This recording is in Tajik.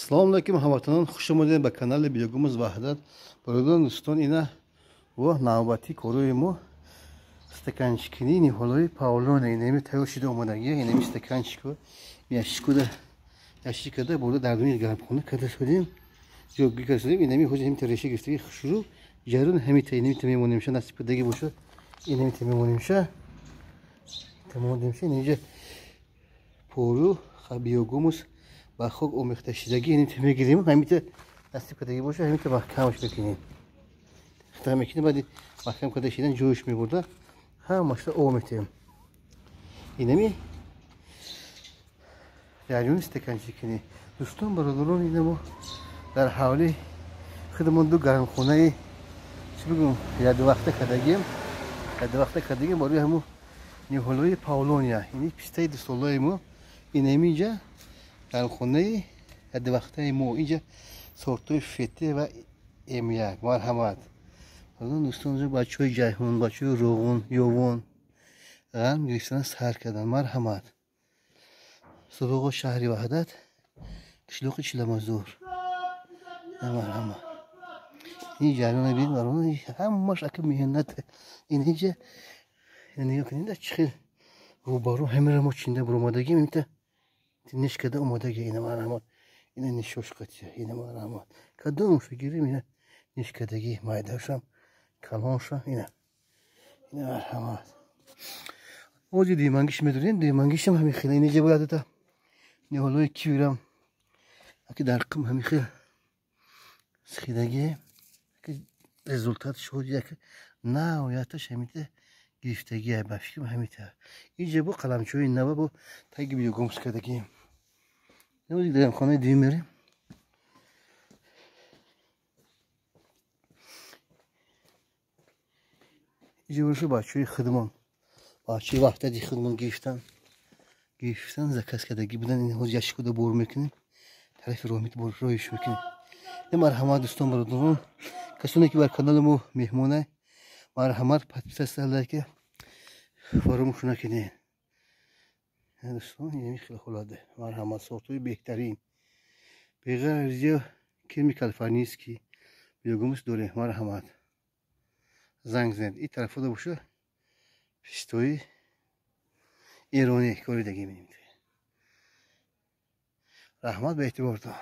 Assalomu alaykum hamvatonon, xush omaded ба канали Биёгумuz Ваҳдат. Бародарон дӯстон, ина во навбати корои мо стаканчикини ниҳолои Паулоне. Инами тайёр шуда омадагия, инами стаканчико ящикада бурда дар дуни гармхона карда шудем. ҷойгӣ карда шудем. Инами ҳоҷи ҳамин реша гирифтаги шурӯъ ҷараён ҳамита инами мемонемша насиб кардаги боша. Инами мемонемша. Инҷа пору Биёгумuz با خوک آمیخته شدگی اینیم تو میگیریم همیشه نصیب کردگی باشه همیشه محکمش بکنیم تا میکنیم بعد محکم کرده شدن جوش میبرده هم ماشتا آمیتیم اینمی جریان استکانچی کنی دوستان برادران اینمو در حوالی خودمون دو گرمخونه چی بگم یاد وقت کردگیم برای همون نیهولوی پاولونیا اینی پیسته دوستالای مو اینمی اینجا گرمخونه یاد وقت مو اینجا سورتوی فته و امیاک مرحمت الان دوستان جو بچه‌های جیهون بچه‌های روغون یوون غم گرفتن سر کردن مرحمت سباق شهری وحدت قشلوق چلمازور مرحمت این جریان بین برون همش اگه مهنت این اینجا نگاه کنید چه روبارو همه رو ما چینده برآمدگی میته تنش کده آمادگی اینا مرحمت اینا نشوش قطعه اینا مرحمت کدوم فکری میره نش کدگی مایداشم کلانشم اینا مرحمت اوجی دیمانگیش میدونین دیمانگیشم همین خیلی اینجا باید تا نیهولوی کیورم اگه درقم همین خیلی سخیدگی که رزولتات شد یک نهایتش همیته گرفتگی های بفکرم همیته اینجا با قلمچوی نوه با تایی بیوگومز کردگی نموزی دیگه خانه دیم میریم اینجا برشو بچه‌های خدمان بچه‌های وحدتی خدمان گرفتن زکاس کردگی بودن این حوض یشکو دا بور میکنیم طرف رومیت بور رویش میکنیم این مرحمت دوستان برادران کسانی که بر کانال مو مهمونه مرحمت подписаться لایک فراموش نکنید دوستان این خیلی خولاده مرحمت سورتوی بهترین بغیر از کیمیکال فانیسکی بیوگومز دوره مرحمت زنگ زند این طرف دا باشه پیستوی ایرانی کوریدگی می‌بینید رحمت به اعتبار تو